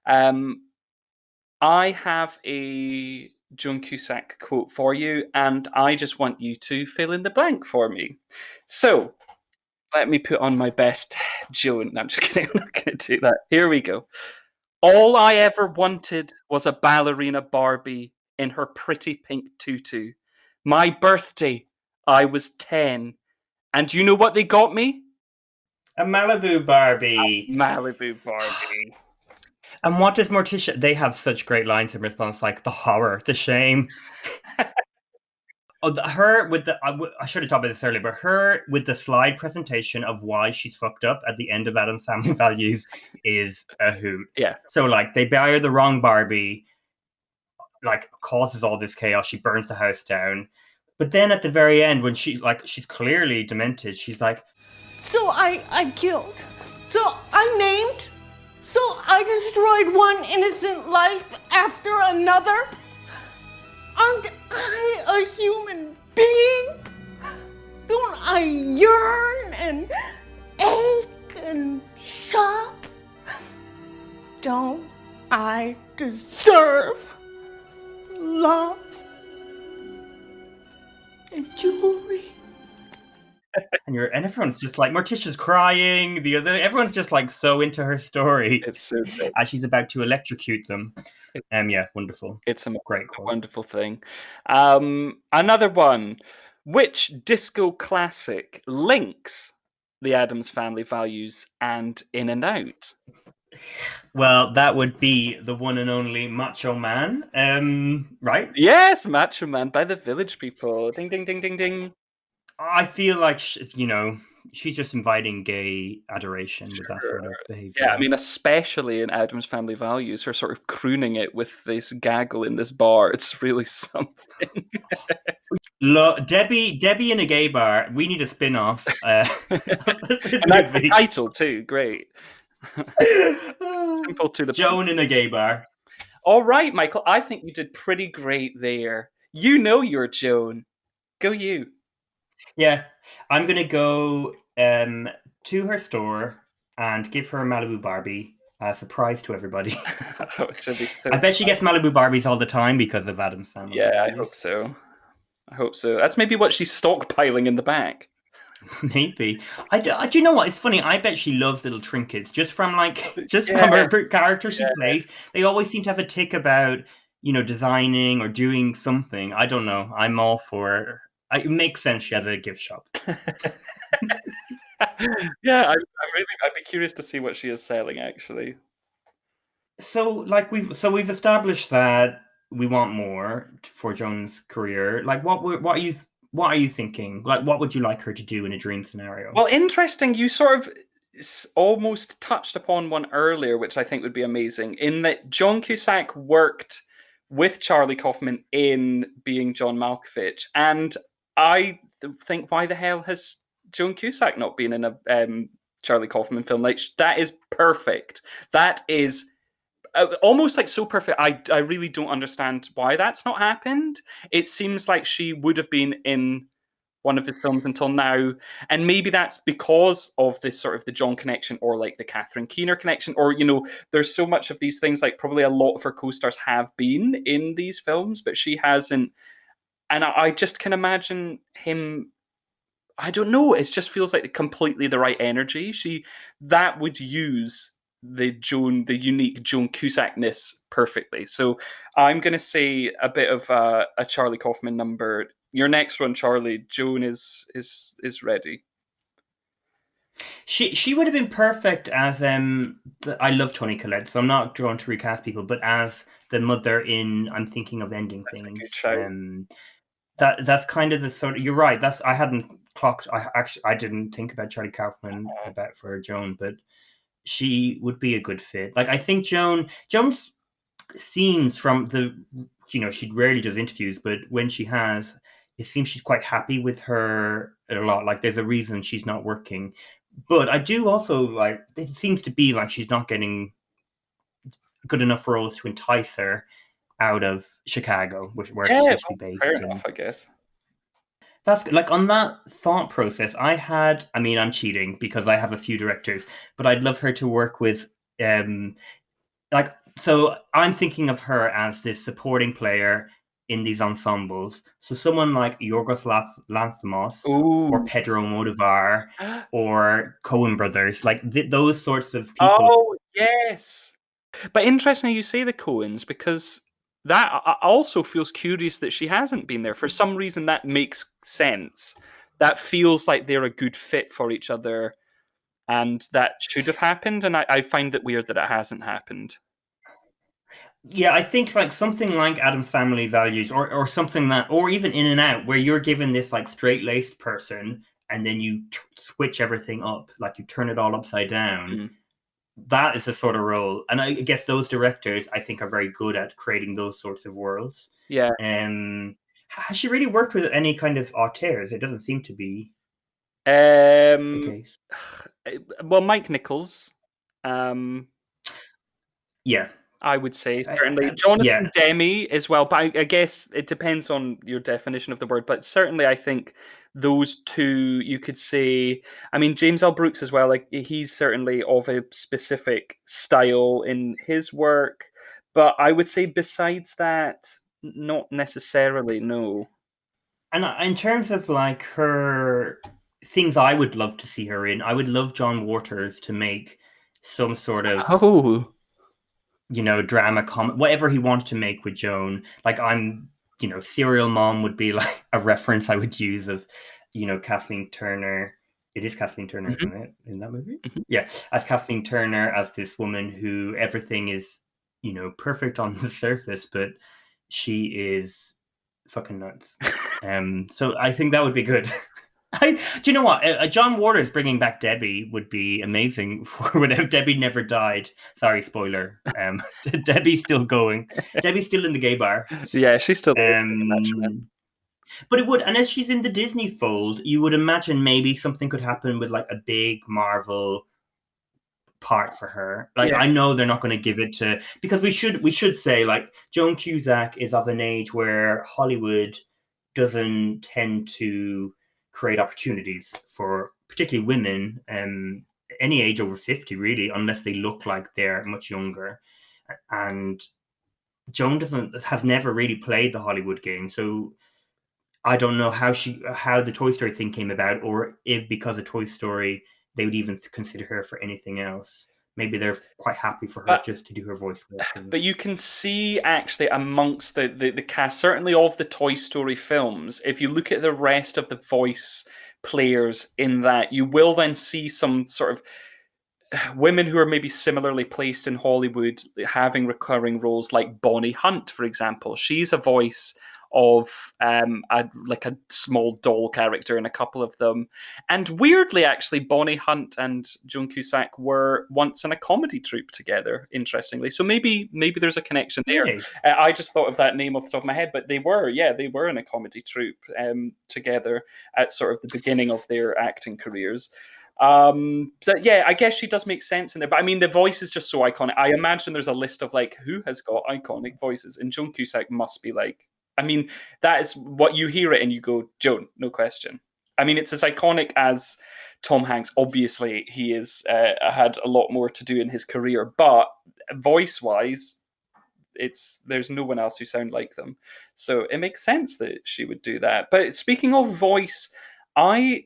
Speaker 8: I have a Joan Cusack quote for you, and I just want you to fill in the blank for me. So Let me put on my best Joan. No, I'm just kidding. I'm not going to do that. Here we go. All I ever wanted was a ballerina Barbie in her pretty pink tutu. My birthday, I was 10. And you know what they got me?
Speaker 7: A Malibu Barbie.
Speaker 8: Malibu Barbie.
Speaker 7: And what does Morticia... They have such great lines in response, like the horror, the shame. Her with the... I should have talked about this earlier, but her with the slide presentation of why she's fucked up at the end of Addams Family Values is a hoot.
Speaker 8: Yeah.
Speaker 7: So, like, they buy her the wrong Barbie, like, causes all this chaos. She burns the house down. But then at the very end, when she's clearly demented, she's like,
Speaker 4: So I killed. So I maimed. So I destroyed one innocent life after another. Aren't I a human being? Don't I yearn and ache and shop? Don't I deserve love and jewelry?
Speaker 7: and everyone's just like, Morticia's crying. Everyone's just like so into her story.
Speaker 8: It's so good.
Speaker 7: As she's about to electrocute them. Yeah, wonderful.
Speaker 8: It's a
Speaker 7: great quote.
Speaker 8: Wonderful thing. Another one. Which disco classic links the Addams Family Values and In and Out?
Speaker 7: Well, that would be the one and only Macho Man, right?
Speaker 8: Yes, Macho Man by the Village People. Ding, ding, ding, ding, ding.
Speaker 7: I feel like, she's just inviting gay adoration with that sort of behavior.
Speaker 8: Yeah, I mean, especially in Addams Family Values, her sort of crooning it with this gaggle in this bar. It's really something.
Speaker 7: Look, Debbie in a gay bar. We need a spin-off.
Speaker 8: And that's the title too. Great. Simple to the
Speaker 7: Joan
Speaker 8: point.
Speaker 7: in a gay bar.
Speaker 8: All right, Michael. I think you did pretty great there. You know you're Joan. Go you.
Speaker 7: Yeah, I'm gonna go to her store and give her a Malibu Barbie. A surprise to everybody. I bet she gets Malibu Barbies all the time because of Addams Family.
Speaker 8: Yeah, I hope so. That's maybe what she's stockpiling in the back.
Speaker 7: Maybe. Do you know what? It's funny. I bet she loves little trinkets just from from her character she plays. They always seem to have a tick about, designing or doing something. I don't know. I'm all for it. It makes sense she has a gift shop.
Speaker 8: Yeah, I'd be curious to see what she is selling actually.
Speaker 7: So, we've established that we want more for Joan's career. Like, what are you thinking? Like, what would you like her to do in a dream scenario?
Speaker 8: Well, interesting. You sort of almost touched upon one earlier, which I think would be amazing, in that John Cusack worked with Charlie Kaufman in Being John Malkovich, and I think, why the hell has Joan Cusack not been in a Charlie Kaufman film? Like, that is perfect. That is almost like so perfect. I really don't understand why that's not happened. It seems like she would have been in one of his films until now, and maybe that's because of this sort of the John connection, or like the Catherine Keener connection, or there's so much of these things. Like, probably a lot of her co-stars have been in these films, but she hasn't. And I just can imagine him. I don't know. It just feels like completely the right energy. That would use the unique Joan Cusackness perfectly. So I'm going to say a bit of a Charlie Kaufman number. Your next one, Charlie. Joan is ready.
Speaker 7: She would have been perfect as I love Toni Collette, so I'm not drawn to recast people, but as the mother in I'm Thinking of Ending Things. That's kind of the sort of, you're right. I hadn't clocked. I didn't think about Charlie Kaufman for Joan, but she would be a good fit. Like, I think Joan's scenes from she rarely does interviews, but when she has, it seems she's quite happy with her a lot. Like, there's a reason she's not working. But I do also it seems to be like she's not getting good enough roles to entice her out of Chicago, where she's supposed to be based.
Speaker 8: Fair enough, I guess.
Speaker 7: That's like, on that thought process, I'm cheating because I have a few directors, but I'd love her to work with, so I'm thinking of her as this supporting player in these ensembles. So someone like Yorgos Lanthimos or
Speaker 8: Ooh.
Speaker 7: Pedro Almodovar or Coen Brothers, like those sorts of people.
Speaker 8: Oh, yes. But interestingly, you say the Coens, because that also feels curious that she hasn't been there. For some reason, that makes sense. That feels like they're a good fit for each other, and that should have happened. And I find it weird that it hasn't happened.
Speaker 7: Yeah, I think like something like Addams Family Values, or something that, or even In and Out, where you're given this like straight-laced person, and then you switch everything up, like you turn it all upside down. That is the sort of role, and I guess those directors, I think, are very good at creating those sorts of worlds.
Speaker 8: Yeah.
Speaker 7: Has she really worked with any kind of auteurs? It doesn't seem to be
Speaker 8: the
Speaker 7: case.
Speaker 8: Well, Mike Nichols.
Speaker 7: Yeah.
Speaker 8: I would say, certainly. Jonathan Demme as well, but I guess it depends on your definition of the word. But certainly, I think those two, you could say. I mean, James L. Brooks as well. Like, he's certainly of a specific style in his work. But I would say, besides that, not necessarily. No.
Speaker 7: And in terms of like her things, I would love to see her in. I would love John Waters to make some sort of drama comedy, whatever he wanted to make with Joan. Like, Serial Mom would be like a reference I would use of, Kathleen Turner. It is Kathleen Turner, isn't it, in that movie? Yeah, as Kathleen Turner, as this woman who everything is, perfect on the surface, but she is fucking nuts. So I think that would be good. Do you know what? John Waters bringing back Debbie would be amazing. If Debbie never died. Sorry, spoiler. Debbie's still going. Debbie's still in the gay bar.
Speaker 8: Yeah, she's still there.
Speaker 7: But it would, and as she's in the Disney fold, you would imagine maybe something could happen with like a big Marvel part for her. Like, I know they're not going to give it to, because we should say, like, Joan Cusack is of an age where Hollywood doesn't tend to create opportunities for particularly women, any age over 50 really, unless they look like they're much younger. And Joan has never really played the Hollywood game, so I don't know how the Toy Story thing came about, or if because of Toy Story they would even consider her for anything else. Maybe they're quite happy for her just to do her voice.
Speaker 8: But you can see actually amongst the cast, certainly of the Toy Story films, if you look at the rest of the voice players in that, you will then see some sort of women who are maybe similarly placed in Hollywood having recurring roles, like Bonnie Hunt, for example. She's a voice of a small doll character in a couple of them. And weirdly, actually, Bonnie Hunt and Joan Cusack were once in a comedy troupe together, interestingly. So maybe there's a connection there.
Speaker 7: Really?
Speaker 8: I just thought of that name off the top of my head, but they were in a comedy troupe together at sort of the beginning of their acting careers. So yeah, I guess she does make sense in there, but I mean, the voice is just so iconic. I imagine there's a list of like who has got iconic voices, and Joan Cusack must be like, I mean, that is what you hear it and you go, Joan, no question. I mean, it's as iconic as Tom Hanks. Obviously, he is had a lot more to do in his career, but voice-wise, there's no one else who sound like them. So it makes sense that she would do that. But speaking of voice, and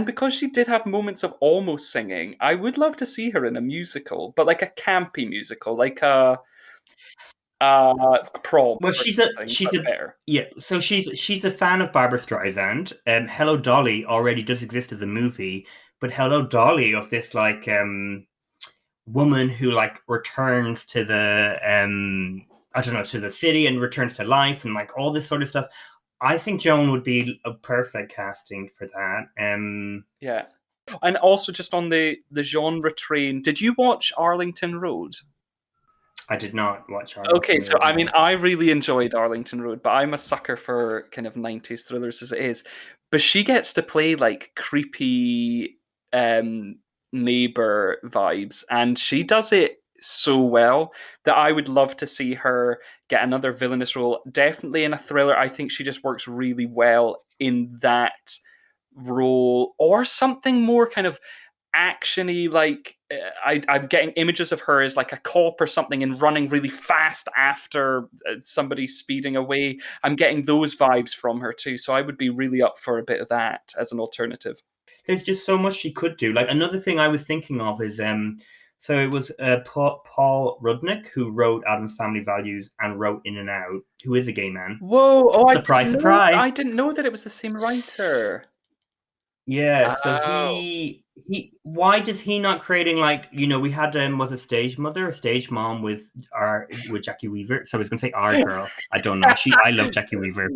Speaker 8: because she did have moments of almost singing, I would love to see her in a musical, but like a campy musical, like a Prom.
Speaker 7: Well, she's a fan of Barbra Streisand. Hello Dolly already does exist as a movie, but Hello Dolly, of this like woman who like returns to the to the city and returns to life and like all this sort of stuff. I think Joan would be a perfect casting for that.
Speaker 8: Yeah. And also just on the genre train, did you watch Arlington Road?
Speaker 7: I did not watch Arlington Road.
Speaker 8: Okay, so I mean, I really enjoyed Arlington Road, but I'm a sucker for kind of 90s thrillers as it is. But she gets to play like creepy neighbor vibes, and she does it so well that I would love to see her get another villainous role. Definitely in a thriller. I think she just works really well in that role, or something more kind of actiony, like I'm getting images of her as like a cop or something and running really fast after somebody speeding away. I'm getting those vibes from her too, so I would be really up for a bit of that as an alternative.
Speaker 7: There's just so much she could do. Like, another thing I was thinking of is so it was Paul Rudnick who wrote Addams Family Values and wrote In and Out, who is a gay man.
Speaker 8: Whoa! Oh,
Speaker 7: surprise, surprise!
Speaker 8: I didn't know that it was the same writer.
Speaker 7: Yeah, so
Speaker 8: Oh.
Speaker 7: he why does he not creating, like, you know, we had was a stage mother, a stage mom with Jackie Weaver. So I was gonna say our girl. I don't know. I love Jackie Weaver,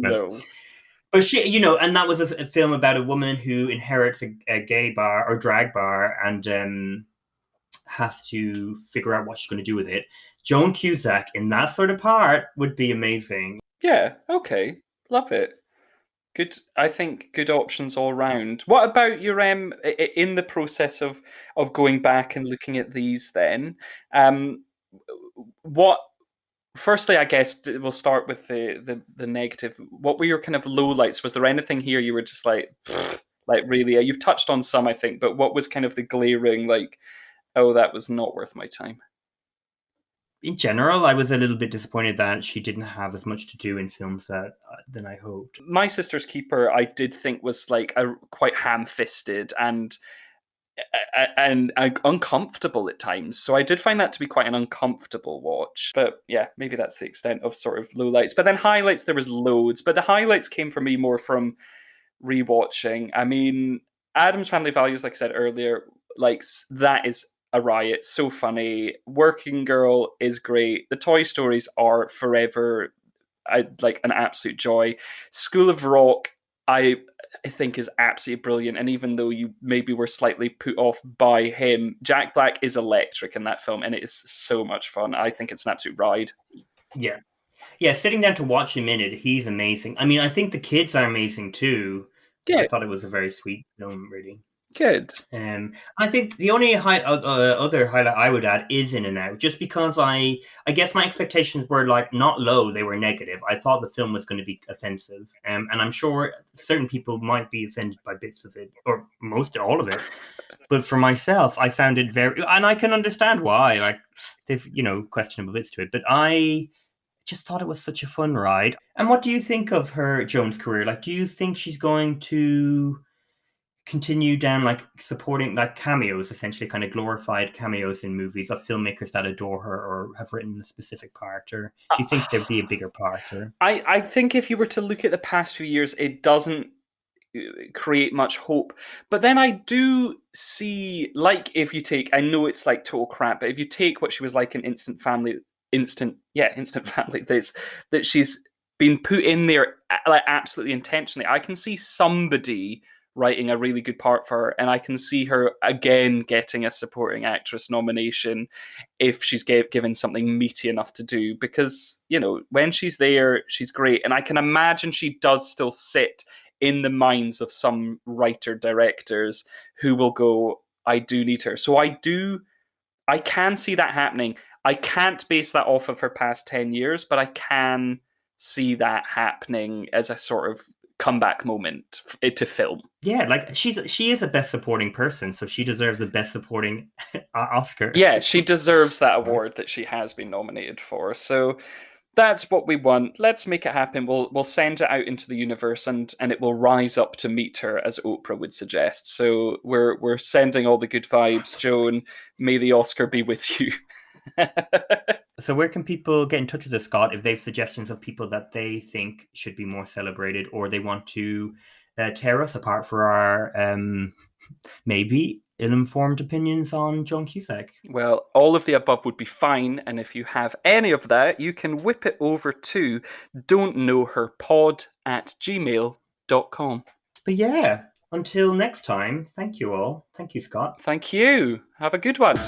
Speaker 7: but she, you know, and that was a film about a woman who inherits a gay bar or drag bar and has to figure out what she's going to do with it. Joan Cusack in that sort of part would be amazing.
Speaker 8: Yeah, okay. Love it. Good. I think good options all round. What about your in the process of going back and looking at these then? What Firstly, I guess we'll start with the negative. What were your kind of lowlights? Was there anything here you were just like really? You've touched on some, I think, but what was kind of the glaring, like, oh, that was not worth my time?
Speaker 7: In general, I was a little bit disappointed that she didn't have as much to do in films than I hoped.
Speaker 8: My Sister's Keeper, I did think was like quite ham-fisted and uncomfortable at times. So I did find that to be quite an uncomfortable watch. But yeah, maybe that's the extent of sort of lowlights. But then highlights, there was loads. But the highlights came for me more from rewatching. I mean, Addams Family Values, like I said earlier, like that is a riot. So funny. Working Girl is great. The Toy Stories are forever like an absolute joy. School of Rock, I think is absolutely brilliant. And even though you maybe were slightly put off by him, Jack Black is electric in that film, and it is so much fun. I think it's an absolute ride.
Speaker 7: Yeah. Yeah, sitting down to watch him in it, he's amazing. I mean, I think the kids are amazing too.
Speaker 8: Yeah.
Speaker 7: I thought it was a very sweet film, really.
Speaker 8: Good.
Speaker 7: I think the only other highlight I would add is In and Out, just because I guess my expectations were like not low, they were negative. I thought the film was going to be offensive, and I'm sure certain people might be offended by bits of it, or all of it. But for myself, I found it very, and I can understand why. Like, there's, you know, questionable bits to it, but I just thought it was such a fun ride. And what do you think of Joan's career? Like, do you think she's going to continue down, like, supporting, like, cameos, essentially kind of glorified cameos in movies of filmmakers that adore her or have written a specific part, or do you think there'd be a bigger part? Or
Speaker 8: I think if you were to look at the past few years, it doesn't create much hope. But then I do see, like, if you take, I know it's like total crap, but if you take what she was like in Instant Family, that she's been put in there like absolutely intentionally. I can see somebody writing a really good part for her, and I can see her again getting a supporting actress nomination if she's given something meaty enough to do, because, you know, when she's there, she's great. And I can imagine she does still sit in the minds of some writer directors who will go, I do need her. So I can see that happening. I can't base that off of her past 10 years, but I can see that happening as a sort of comeback moment to film.
Speaker 7: Yeah, like she is a best supporting person, so she deserves the best supporting Oscar.
Speaker 8: Yeah, she deserves that award that she has been nominated for. So that's what we want. Let's make it happen. We'll send it out into the universe, and it will rise up to meet her, as Oprah would suggest. So we're sending all the good vibes, Joan. May the Oscar be with you.
Speaker 7: So where can people get in touch with us, Scott, if they have suggestions of people that they think should be more celebrated, or they want to tear us apart for our maybe ill-informed opinions on Joan Cusack?
Speaker 8: Well, all of the above would be fine, and if you have any of that, you can whip it over to don'tknowherpod@gmail.com.
Speaker 7: But yeah, until next time, thank you all. Thank you, Scott.
Speaker 8: Thank you. Have a good one.